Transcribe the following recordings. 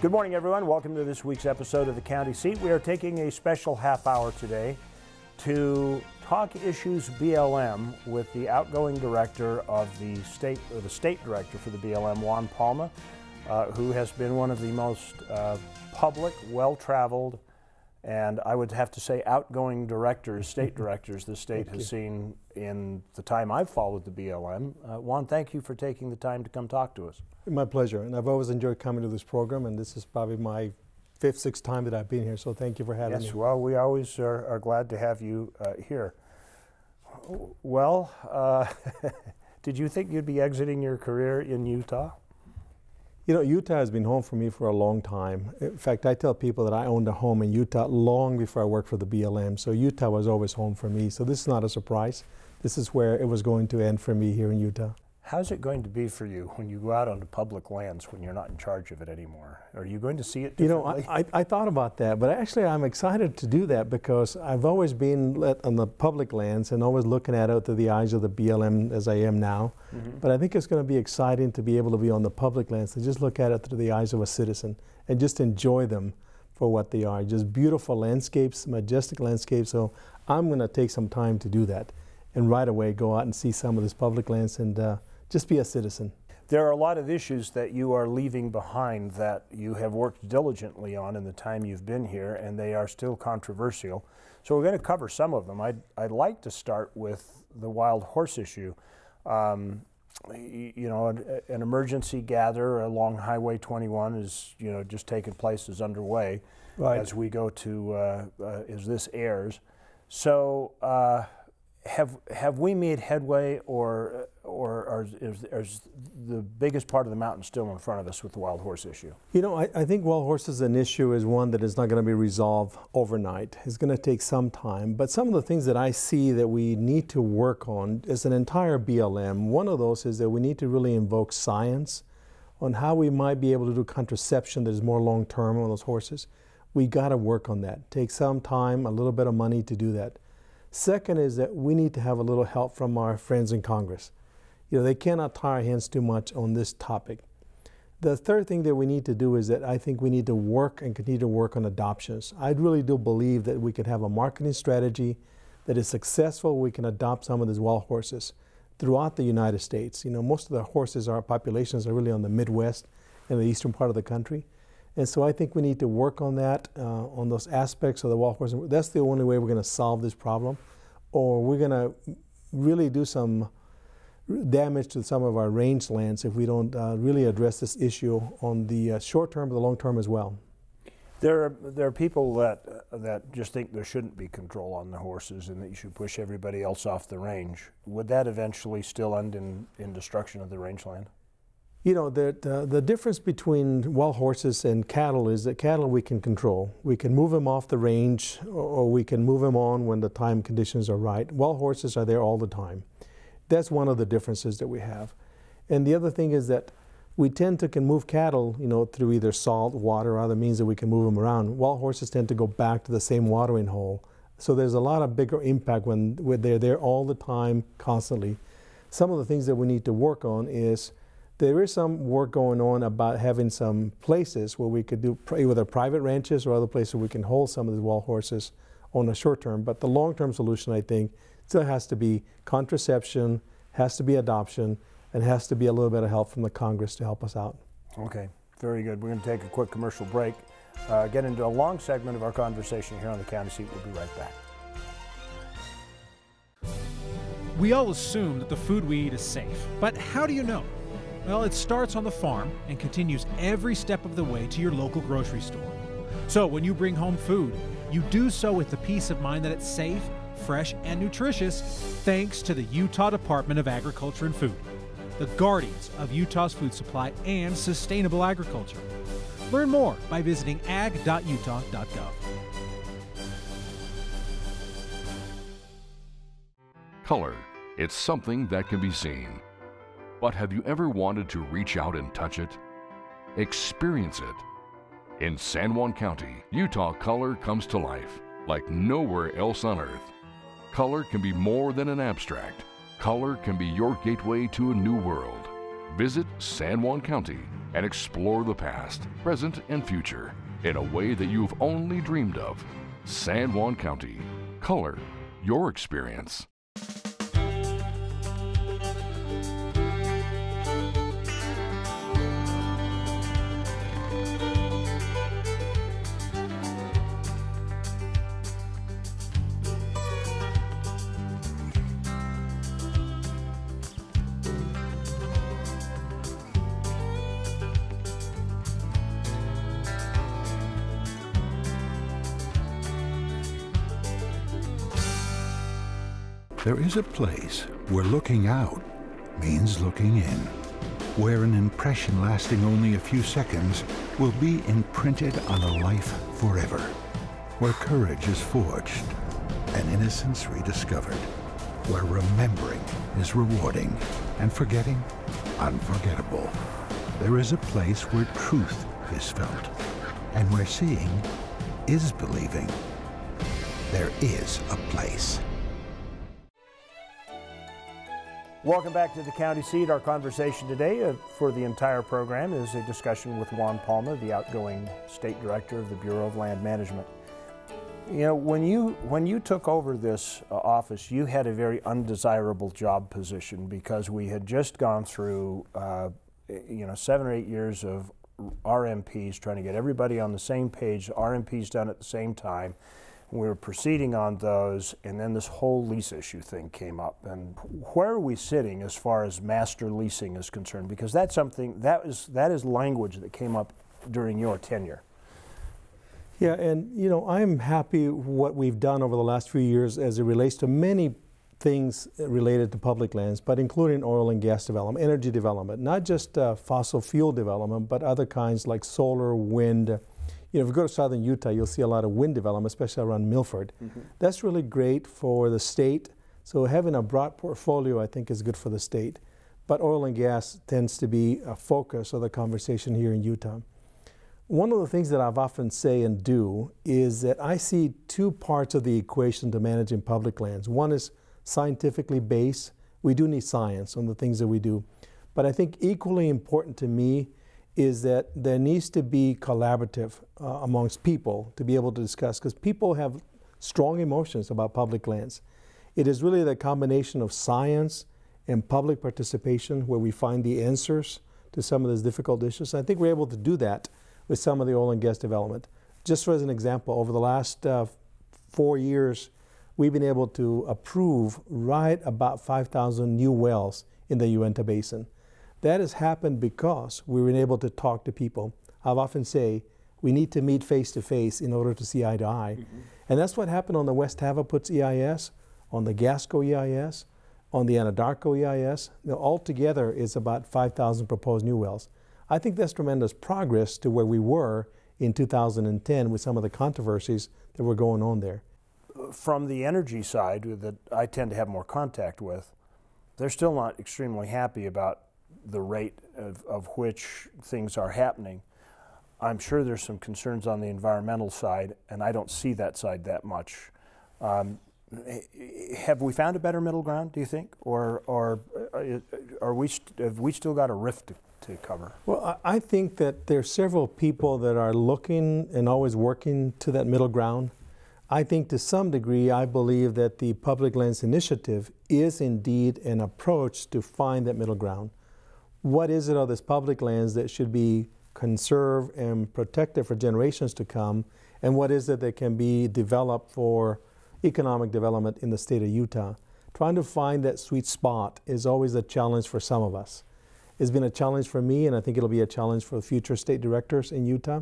Good morning, everyone. Welcome to this week's episode of the County Seat. We are taking a special half hour today to talk issues BLM with the outgoing director of the state director for the BLM, Juan Palma, who has been one of the most public, well-traveled, and I would have to say outgoing directors, state directors, the state has seen in the time I've followed the BLM. Juan, thank you for taking the time to come talk to us. My pleasure, and I've always enjoyed coming to this program, and this is probably my fifth, sixth time that I've been here, so thank you for having me. Yes, well, we always are glad to have you here. Well, did you think you'd be exiting your career in Utah? You know, Utah has been home for me for a long time. In fact, I tell people that I owned a home in Utah long before I worked for the BLM, so Utah was always home for me, so this is not a surprise. This is where it was going to end for me here in Utah. How's it going to be for you when you go out onto public lands when you're not in charge of it anymore? Are you going to see it differently? You know, I thought about that, but actually I'm excited to do that because I've always been on the public lands and always looking at it through the eyes of the BLM as I am now. But I think it's going to be exciting to be able to be on the public lands, to just look at it through the eyes of a citizen and just enjoy them for what they are. Just beautiful landscapes, majestic landscapes. So I'm going to take some time to do that and right away go out and see some of these public lands and just be a citizen. There are a lot of issues that you are leaving behind that you have worked diligently on in the time you've been here, and they are still controversial. So we're going to cover some of them. I'd like to start with the wild horse issue. You know, an emergency gather along Highway 21 is, you know, just taking place, is underway as we go to, as this airs. So have we made headway, or is the biggest part of the mountain still in front of us with the wild horse issue? You know, I think wild horses an issue is one that is not going to be resolved overnight. It's going to take some time, but some of the things that I see that we need to work on as an entire BLM, one of those is that we need to really invoke science on how we might be able to do contraception that is more long-term on those horses. We got to work on that. Take some time, a little bit of money to do that. Second is that we need to have a little help from our friends in Congress. You know, they cannot tie our hands too much on this topic. The third thing that we need to do is that I think we need to work and continue to work on adoptions. I really do believe that we could have a marketing strategy that is successful. We can adopt some of these wild horses throughout the United States. You know, most of the horses, our populations are really on the Midwest and the eastern part of the country. And so I think we need to work on that, on those aspects of the wild horse. That's the only way we're going to solve this problem, or we're going to really do some damage to some of our rangelands if we don't really address this issue on the short term, but the long term as well. There are people that just think there shouldn't be control on the horses and that you should push everybody else off the range. Would that eventually still end in destruction of the rangeland? You know, the difference between wild horses and cattle is that cattle we can control. We can move them off the range, or we can move them on when the time conditions are right. Wild horses are there all the time. That's one of the differences that we have. And the other thing is that we tend to can move cattle, you know, through either salt, water, or other means that we can move them around. Wild horses tend to go back to the same watering hole. So there's a lot of bigger impact when they're there all the time, constantly. Some of the things that we need to work on is there is some work going on about having some places where we could do either private ranches or other places where we can hold some of these wild horses on the short term. But the long-term solution, I think, still has to be contraception, has to be adoption, and has to be a little bit of help from the Congress to help us out. Okay, very good. We're going to take a quick commercial break, get into a long segment of our conversation here on the County Seat. We'll be right back. We all assume that the food we eat is safe, but how do you know? Well, it starts on the farm and continues every step of the way to your local grocery store. So when you bring home food, you do so with the peace of mind that it's safe, fresh, and nutritious, thanks to the Utah Department of Agriculture and Food, the guardians of Utah's food supply and sustainable agriculture. Learn more by visiting ag.utah.gov. Color. It's something that can be seen. But have you ever wanted to reach out and touch it? Experience it. In San Juan County, Utah, color comes to life like nowhere else on earth. Color can be more than an abstract. Color can be your gateway to a new world. Visit San Juan County and explore the past, present, and future in a way that you've only dreamed of. San Juan County. Color your experience. There is a place where looking out means looking in, where an impression lasting only a few seconds will be imprinted on a life forever, where courage is forged and innocence rediscovered, where remembering is rewarding and forgetting unforgettable. There is a place where truth is felt and where seeing is believing. There is a place. Welcome back to the County Seat. Our conversation today for the entire program is a discussion with Juan Palma, the outgoing State Director of the Bureau of Land Management. You know, when you took over this office, you had a very undesirable job position because we had just gone through 7 or 8 years of RMPs, trying to get everybody on the same page, RMPs done at the same time. We were proceeding on those, and then this whole lease issue thing came up. And where are we sitting as far as master leasing is concerned? Because that's something, that is language that came up during your tenure. Yeah, and you know, I'm happy what we've done over the last few years as it relates to many things related to public lands, but including oil and gas development, energy development, not just fossil fuel development, but other kinds like solar, wind. You know, if you go to southern Utah, you'll see a lot of wind development, especially around Milford. Mm-hmm. That's really great for the state. So having a broad portfolio, I think, is good for the state. But oil and gas tends to be a focus of the conversation here in Utah. One of the things that I've often say and do is that I see two parts of the equation to managing public lands. One is scientifically based. We do need science on the things that we do. But I think equally important to me is that there needs to be collaborative amongst people to be able to discuss, because people have strong emotions about public lands. It is really the combination of science and public participation where we find the answers to some of those difficult issues. I think we're able to do that with some of the oil and gas development. Just as an example, over the last 4 years, we've been able to approve right about 5,000 new wells in the Uinta Basin. That has happened because we've been able to talk to people. I've often say we need to meet face to face in order to see eye to eye. Mm-hmm. And that's what happened on the West Havaputs EIS, on the Gasco EIS, on the Anadarko EIS. Altogether is about 5,000 proposed new wells. I think that's tremendous progress to where we were in 2010 with some of the controversies that were going on there. From the energy side that I tend to have more contact with, they're still not extremely happy about the rate of which things are happening. I'm sure there's some concerns on the environmental side, and I don't see that side that much. Have we found a better middle ground, do you think? Or have we still got a rift to cover? Well, I think that there are several people that are looking and always working to that middle ground. I think to some degree, I believe that the Public Lands Initiative is indeed an approach to find that middle ground. What is it of this public lands that should be conserved and protected for generations to come, and what is it that can be developed for economic development in the state of Utah? Trying to find that sweet spot is always a challenge for some of us. It's been a challenge for me, and I think it'll be a challenge for future state directors in Utah.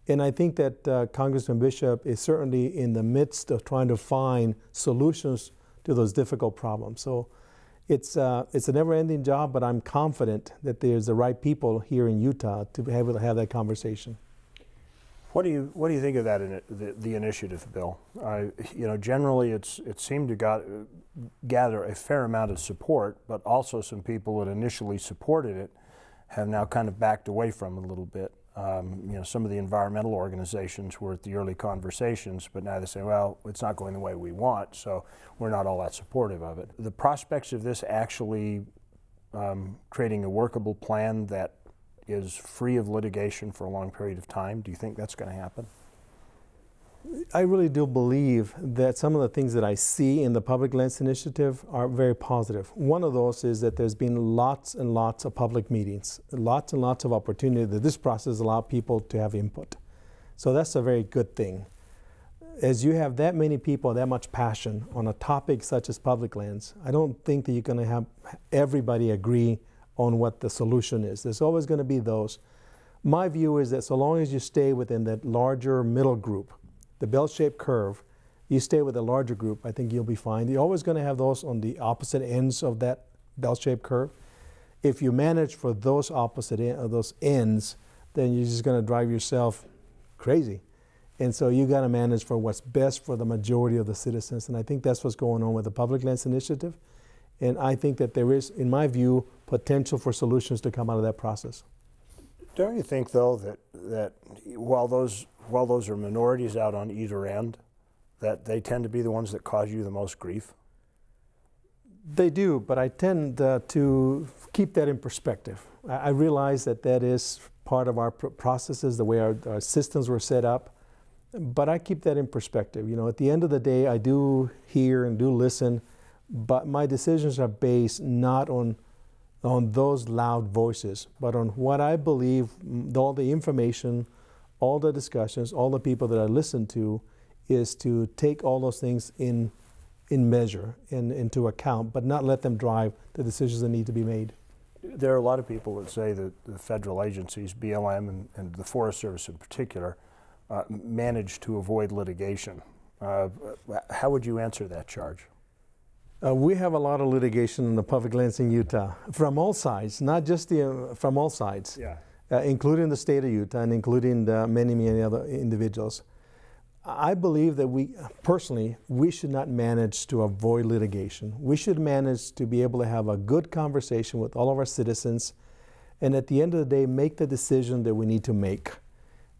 And I think that Congressman Bishop is certainly in the midst of trying to find solutions to those difficult problems. So it's a never-ending job, but I'm confident that there's the right people here in Utah to be able to have that conversation. What do you think of that the initiative, Bill? Generally it seemed to gather a fair amount of support, but also some people that initially supported it have now kind of backed away from it a little bit. Some of the environmental organizations were at the early conversations, but now they say, well, it's not going the way we want, so we're not all that supportive of it. The prospects of this actually creating a workable plan that is free of litigation for a long period of time? Do you think that's going to happen? I really do believe that some of the things that I see in the Public Lands Initiative are very positive. One of those is that there's been lots and lots of public meetings, lots and lots of opportunity that this process allows people to have input. So that's a very good thing. As you have that many people, that much passion on a topic such as public lands, I don't think that you're going to have everybody agree on what the solution is. There's always going to be those. My view is that so long as you stay within that larger middle group, the bell-shaped curve, you stay with a larger group, I think you'll be fine. You're always going to have those on the opposite ends of that bell-shaped curve. If you manage for those those ends, then you're just going to drive yourself crazy. And so you got to manage for what's best for the majority of the citizens. And I think that's what's going on with the Public Lands Initiative. And I think that there is, in my view, potential for solutions to come out of that process. Don't you think, though, that while those are minorities out on either end, that they tend to be the ones that cause you the most grief? They do, but I tend to keep that in perspective. I realize that that is part of our processes, the way our systems were set up, but I keep that in perspective. You know, at the end of the day, I do hear and do listen, but my decisions are based not on those loud voices, but on what I believe, all the information, all the discussions, all the people that I listen to, is to take all those things in measure, into account, but not let them drive the decisions that need to be made. There are a lot of people that say that the federal agencies, BLM and the Forest Service in particular, manage to avoid litigation. How would you answer that charge? We have a lot of litigation in the public lands in Utah from all sides, not just from all sides, yeah. Including the state of Utah and including many other individuals. I believe that we should not manage to avoid litigation. We should manage to be able to have a good conversation with all of our citizens, and at the end of the day, make the decision that we need to make.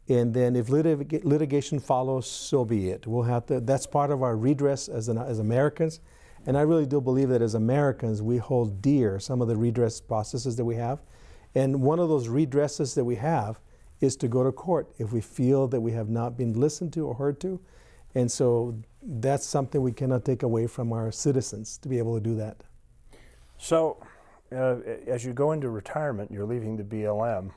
And then if litigation follows, so be it. We'll have to. That's part of our redress as Americans. And I really do believe that as Americans, we hold dear some of the redress processes that we have. And one of those redresses that we have is to go to court if we feel that we have not been listened to or heard to. And so that's something we cannot take away from our citizens, to be able to do that. So as you go into retirement, you're leaving the BLM.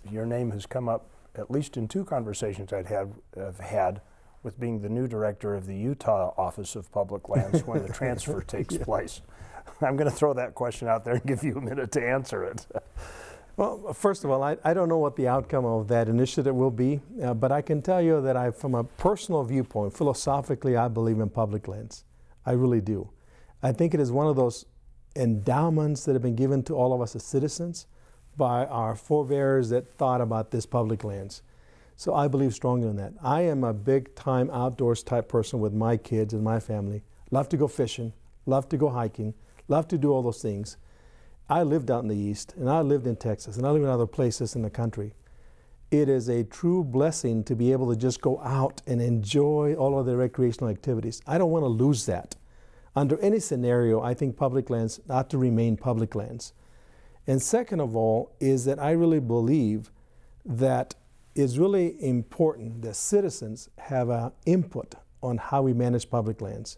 Your name has come up at least in two conversations I've had with being the new director of the Utah Office of Public Lands when the transfer takes place. I'm going to throw that question out there and give you a minute to answer it. Well, first of all, I don't know what the outcome of that initiative will be, but I can tell you that from a personal viewpoint, philosophically, I believe in public lands. I really do. I think it is one of those endowments that have been given to all of us as citizens by our forebears that thought about this public lands. So I believe strongly in that. I am a big-time outdoors type person with my kids and my family. Love to go fishing, love to go hiking, love to do all those things. I lived out in the East, and I lived in Texas, and I live in other places in the country. It is a true blessing to be able to just go out and enjoy all of the recreational activities. I don't want to lose that. Under any scenario, I think public lands ought to remain public lands. And second of all is that I really believe that it's really important that citizens have an input on how we manage public lands.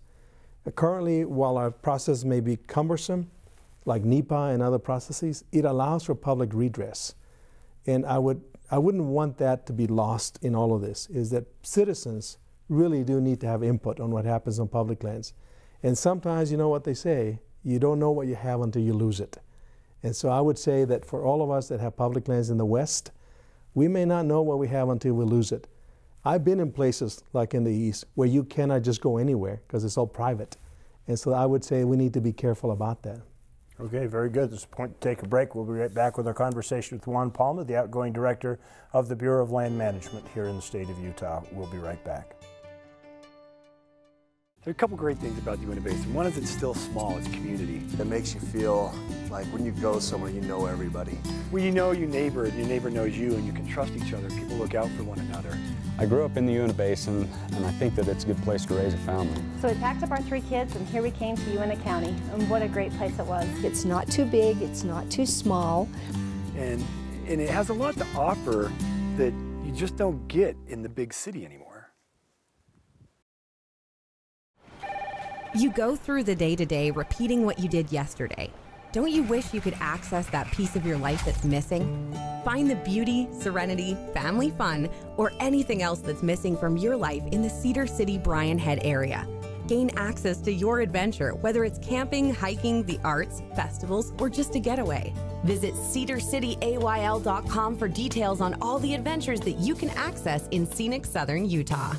Currently, while our process may be cumbersome, like NEPA and other processes, it allows for public redress. And I wouldn't want that to be lost in all of this, is that citizens really do need to have input on what happens on public lands. And sometimes, you know what they say, you don't know what you have until you lose it. And so I would say that for all of us that have public lands in the West, we may not know what we have until we lose it. I've been in places like in the East where you cannot just go anywhere because it's all private. And so I would say we need to be careful about that. Okay, very good. This is a point to take a break. We'll be right back with our conversation with Juan Palma, the outgoing director of the Bureau of Land Management here in the state of Utah. We'll be right back. There are a couple great things about the Uinta Basin. One is it's still small, it's community. It makes you feel like when you go somewhere, you know everybody. When you know your neighbor knows you, and you can trust each other, people look out for one another. I grew up in the Uinta Basin, and I think that it's a good place to raise a family. So we packed up our 3 kids, and here we came to Uinta County, and what a great place it was. It's not too big, it's not too small. And it has a lot to offer that you just don't get in the big city anymore. You go through the day-to-day repeating what you did yesterday. Don't you wish you could access that piece of your life that's missing? Find the beauty, serenity, family fun, or anything else that's missing from your life in the Cedar City, Bryan Head area. Gain access to your adventure, whether it's camping, hiking, the arts, festivals, or just a getaway. Visit cedarcityayl.com for details on all the adventures that you can access in scenic southern Utah.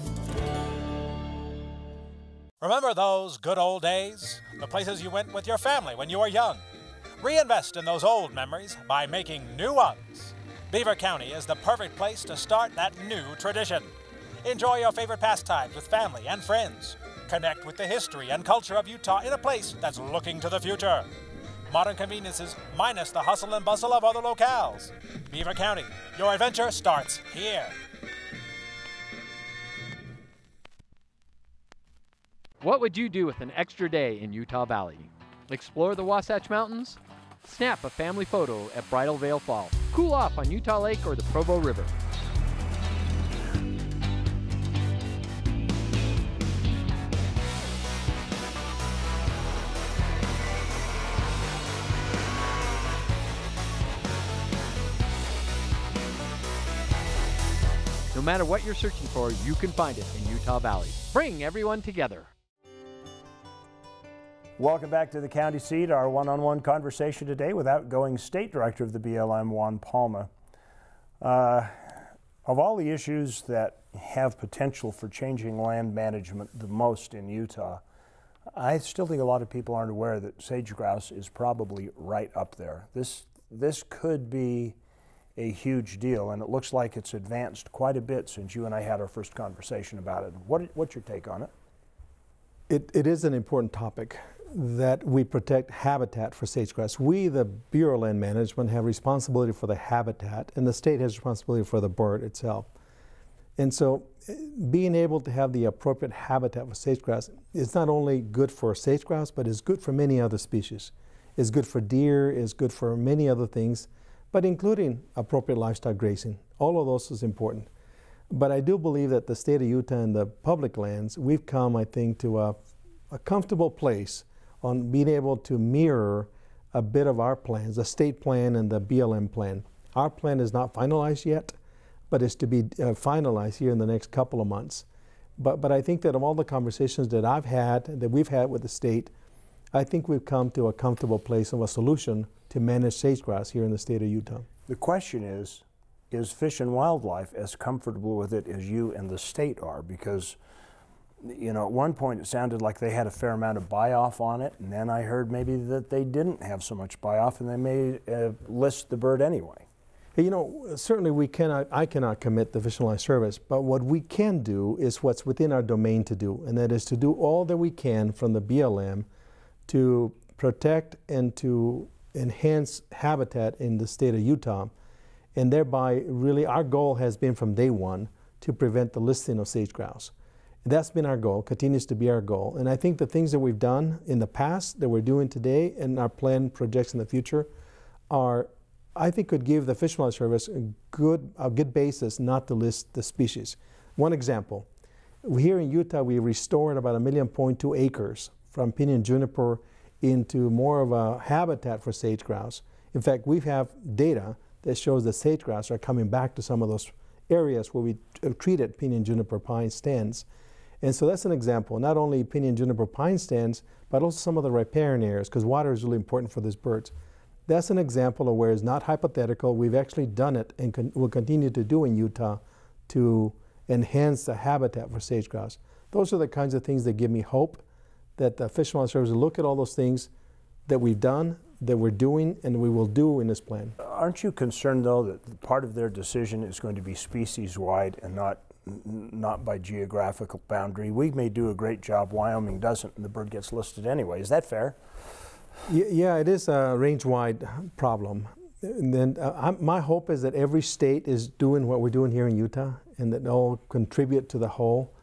Remember those good old days? The places you went with your family when you were young? Reinvest in those old memories by making new ones. Beaver County is the perfect place to start that new tradition. Enjoy your favorite pastimes with family and friends. Connect with the history and culture of Utah in a place that's looking to the future. Modern conveniences minus the hustle and bustle of other locales. Beaver County, your adventure starts here. What would you do with an extra day in Utah Valley? Explore the Wasatch Mountains? Snap a family photo at Bridal Veil Falls. Cool off on Utah Lake or the Provo River. No matter what you're searching for, you can find it in Utah Valley. Bring everyone together. Welcome back to the county seat, our one-on-one conversation today with outgoing State Director of the BLM, Juan Palma. Of all the issues that have potential for changing land management the most in Utah, I still think a lot of people aren't aware that sage grouse is probably right up there. This could be a huge deal, and it looks like it's advanced quite a bit since you and I had our first conversation about it. What's your take on it? It is an important topic that we protect habitat for sage-grouse. We, the Bureau of Land Management, have responsibility for the habitat, and the state has responsibility for the bird itself. And so being able to have the appropriate habitat for sage-grouse is not only good for sage-grouse, but is good for many other species. It's good for deer, it's good for many other things, but including appropriate livestock grazing. All of those is important. But I do believe that the state of Utah and the public lands, we've come, I think, to a comfortable place on being able to mirror a bit of our plans, the state plan and the BLM plan. Our plan is not finalized yet, but it's to be finalized here in the next couple of months. But I think that of all the conversations that I've had, that we've had with the state, I think we've come to a comfortable place of a solution to manage sage-grouse here in the state of Utah. The question is Fish and Wildlife as comfortable with it as you and the state are? Because, you know, at one point it sounded like they had a fair amount of buy-off on it, and then I heard maybe that they didn't have so much buy-off and they may list the bird anyway. You know, certainly I cannot commit the Fish and Wildlife Service, but what we can do is what's within our domain to do, and that is to do all that we can from the BLM to protect and to enhance habitat in the state of Utah, and thereby really our goal has been from day one to prevent the listing of sage grouse. That's been our goal, continues to be our goal, and I think the things that we've done in the past, that we're doing today, and our plan projects in the future are, I think, could give the Fish and Wildlife Service a good basis not to list the species. One example, here in Utah we restored about 1.2 million acres from pinyon juniper into more of a habitat for sage grouse. In fact, we have data that shows that sage grouse are coming back to some of those areas where we treated pinyon juniper pine stands. And so that's an example, not only pinyon juniper pine stands, but also some of the riparian areas, because water is really important for these birds. That's an example of where it's not hypothetical. We've actually done it and will continue to do in Utah to enhance the habitat for sage grouse. Those are the kinds of things that give me hope that the Fish and Wildlife Service will look at all those things that we've done, that we're doing, and we will do in this plan. Aren't you concerned, though, that part of their decision is going to be species-wide and not not by geographical boundary. We may do a great job, Wyoming doesn't, and the bird gets listed anyway. Is that fair? Yeah, it is a range-wide problem. And then my hope is that every state is doing what we're doing here in Utah and that they'll contribute to the whole.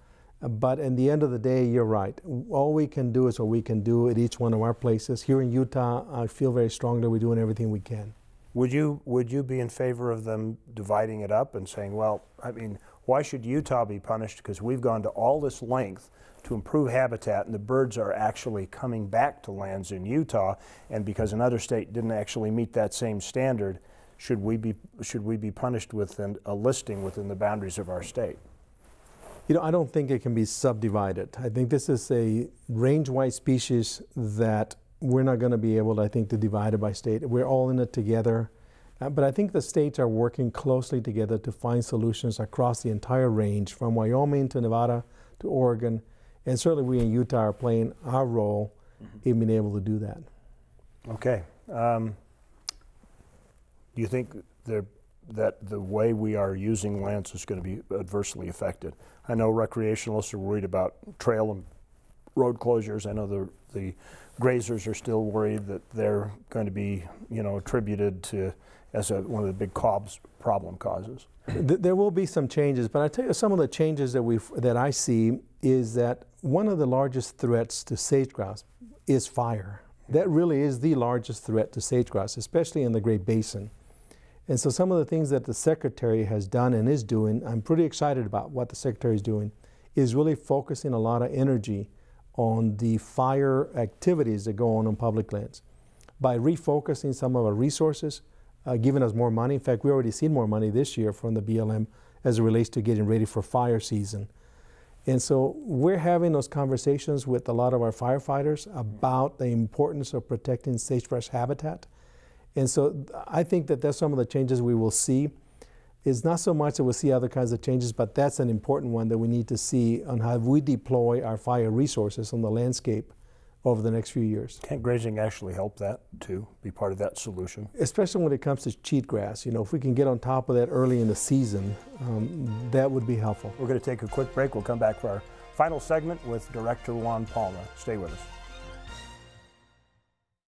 But in the end of the day, you're right. All we can do is what we can do at each one of our places. Here in Utah, I feel very strongly we're doing everything we can. Would you be in favor of them dividing it up and saying, well, I mean, why should Utah be punished because we've gone to all this length to improve habitat and the birds are actually coming back to lands in Utah, and because another state didn't actually meet that same standard, should we be punished with a listing within the boundaries of our state? You know, I don't think it can be subdivided. I think this is a range-wide species that we're not going to be able, I think, to divide it by state. We're all in it together. But I think the states are working closely together to find solutions across the entire range, from Wyoming to Nevada to Oregon. And certainly we in Utah are playing our role in being able to do that. Okay. Do you think that the way we are using lands is going to be adversely affected? I know recreationalists are worried about trail and road closures. I know the grazers are still worried that they're going to be, attributed to as one of the big problem causes. There will be some changes, but I tell you, some of the changes that I see is that one of the largest threats to sage grouse is fire. That really is the largest threat to sage grouse, especially in the Great Basin. And so some of the things that the Secretary has done and is doing, I'm pretty excited about what the Secretary is doing, is really focusing a lot of energy on the fire activities that go on public lands. By refocusing some of our resources, giving us more money. In fact, we already seen more money this year from the BLM as it relates to getting ready for fire season. And so we're having those conversations with a lot of our firefighters about the importance of protecting sagebrush habitat. And so I think that that's some of the changes we will see. It's not so much that we'll see other kinds of changes, but that's an important one that we need to see on how we deploy our fire resources on the landscape over the next few years. Can't grazing actually help that too, be part of that solution? Especially when it comes to cheatgrass. If we can get on top of that early in the season, that would be helpful. We're going to take a quick break. We'll come back for our final segment with Director Juan Palma. Stay with us.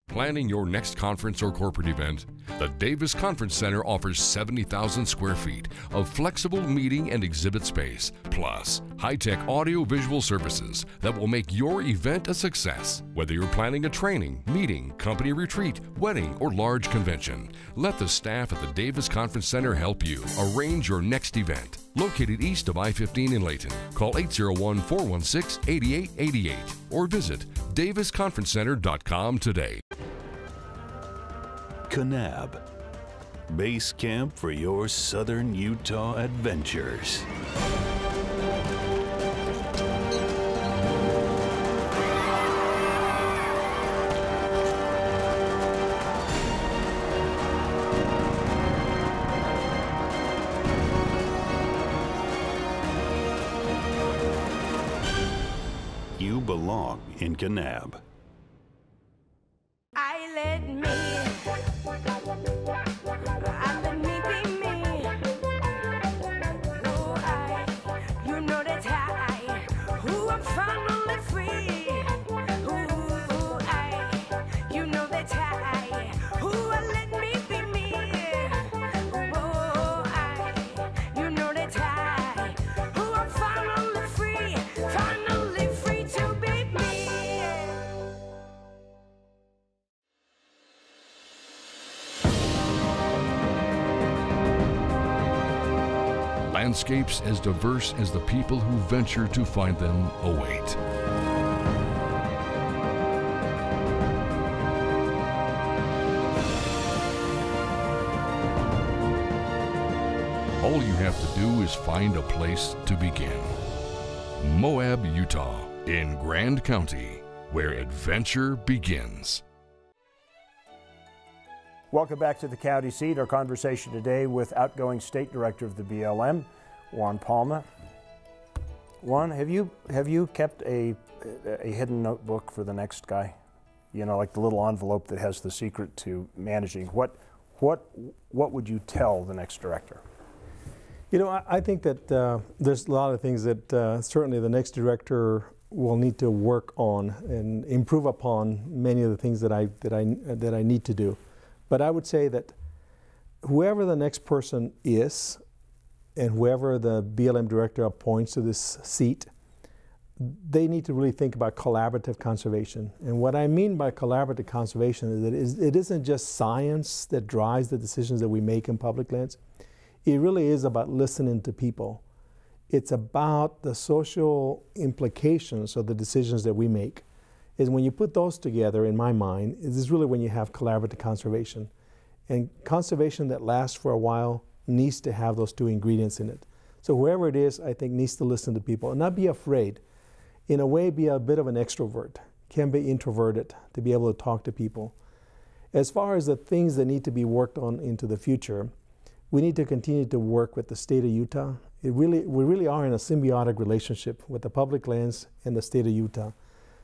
Planning your next conference or corporate event? The Davis Conference Center offers 70,000 square feet of flexible meeting and exhibit space, plus high-tech audio-visual services that will make your event a success. Whether you're planning a training, meeting, company retreat, wedding, or large convention, let the staff at the Davis Conference Center help you arrange your next event. Located east of I-15 in Layton, call 801-416-8888 or visit davisconferencecenter.com today. Kanab, base camp for your southern Utah adventures. You belong in Kanab. Landscapes as diverse as the people who venture to find them await. All you have to do is find a place to begin. Moab, Utah, in Grand County, where adventure begins. Welcome back to the county seat. Our conversation today with outgoing state director of the BLM, Juan Palma. Juan, have you kept a hidden notebook for the next guy? Like the little envelope that has the secret to managing. What would you tell the next director? You know, I think that there's a lot of things that certainly the next director will need to work on and improve upon many of the things that I need to do. But I would say that whoever the next person is, and whoever the BLM director appoints to this seat, they need to really think about collaborative conservation. And what I mean by collaborative conservation is that it isn't just science that drives the decisions that we make in public lands. It really is about listening to people. It's about the social implications of the decisions that we make. Is when you put those together, in my mind, is really when you have collaborative conservation. And conservation that lasts for a while needs to have those two ingredients in it. So whoever it is, I think, needs to listen to people and not be afraid. In a way, be a bit of an extrovert. Can be introverted to be able to talk to people. As far as the things that need to be worked on into the future, we need to continue to work with the state of Utah. We really are in a symbiotic relationship with the public lands and the state of Utah.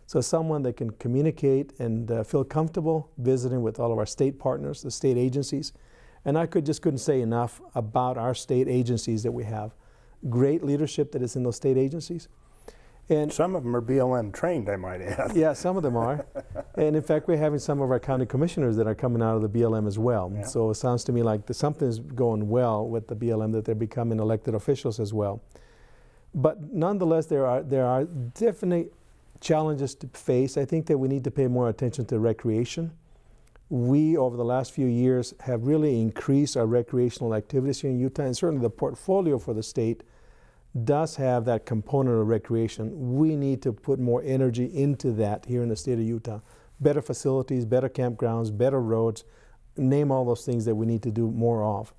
So someone that can communicate and feel comfortable visiting with all of our state partners, the state agencies. And I just couldn't say enough about our state agencies that we have. Great leadership that is in those state agencies. And some of them are BLM trained, I might add. Yeah, some of them are. And in fact, we're having some of our county commissioners that are coming out of the BLM as well. Yeah. So it sounds to me like something's going well with the BLM, that they're becoming elected officials as well. But nonetheless, there are definitely challenges to face. I think that we need to pay more attention to recreation. We, over the last few years, have really increased our recreational activities here in Utah, and certainly the portfolio for the state does have that component of recreation. We need to put more energy into that here in the state of Utah. Better facilities, better campgrounds, better roads, name all those things that we need to do more of.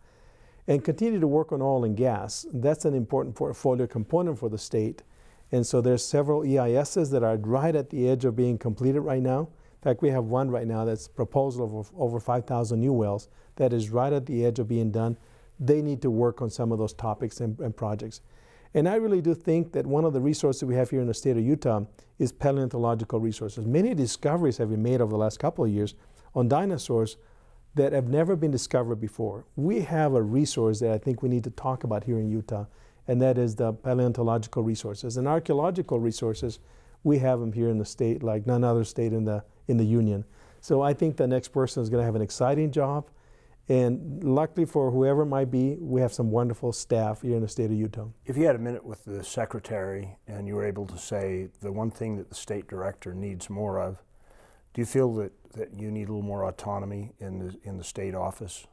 And continue to work on oil and gas. That's an important portfolio component for the state. And so there's several EISs that are right at the edge of being completed right now. In fact, we have one right now that's proposal of over 5,000 new wells that is right at the edge of being done. They need to work on some of those topics and projects. And I really do think that one of the resources we have here in the state of Utah is paleontological resources. Many discoveries have been made over the last couple of years on dinosaurs that have never been discovered before. We have a resource that I think we need to talk about here in Utah, and that is the paleontological resources. And archaeological resources, we have them here in the state like none other state in the union. So I think the next person is going to have an exciting job. And luckily for whoever it might be, we have some wonderful staff here in the state of Utah. If you had a minute with the secretary and you were able to say the one thing that the state director needs more of, do you feel that you need a little more autonomy in the state office?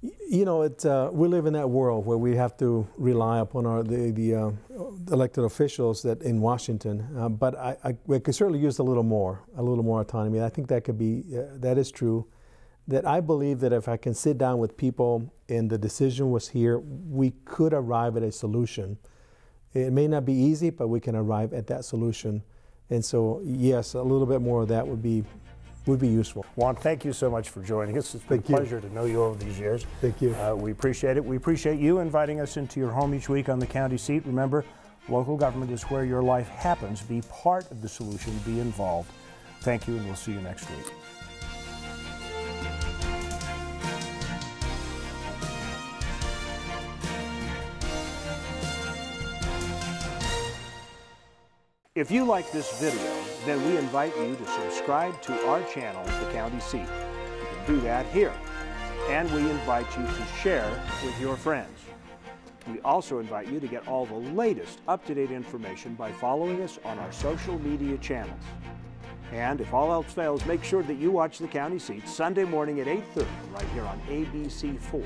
You know, we live in that world where we have to rely upon the elected officials that in Washington. But we could certainly use a little more autonomy. I think that could be, that is true. That I believe that if I can sit down with people and the decision was here, we could arrive at a solution. It may not be easy, but we can arrive at that solution. And so, yes, a little bit more of that would be useful. Juan, thank you so much for joining us. It's been a pleasure to know you over these years. Thank you. We appreciate it. We appreciate you inviting us into your home each week on the county seat. Remember, local government is where your life happens. Be part of the solution. Be involved. Thank you, and we'll see you next week. If you like this video, then we invite you to subscribe to our channel, The County Seat. You can do that here. And we invite you to share with your friends. We also invite you to get all the latest up-to-date information by following us on our social media channels. And if all else fails, make sure that you watch The County Seat Sunday morning at 8:30 right here on ABC4.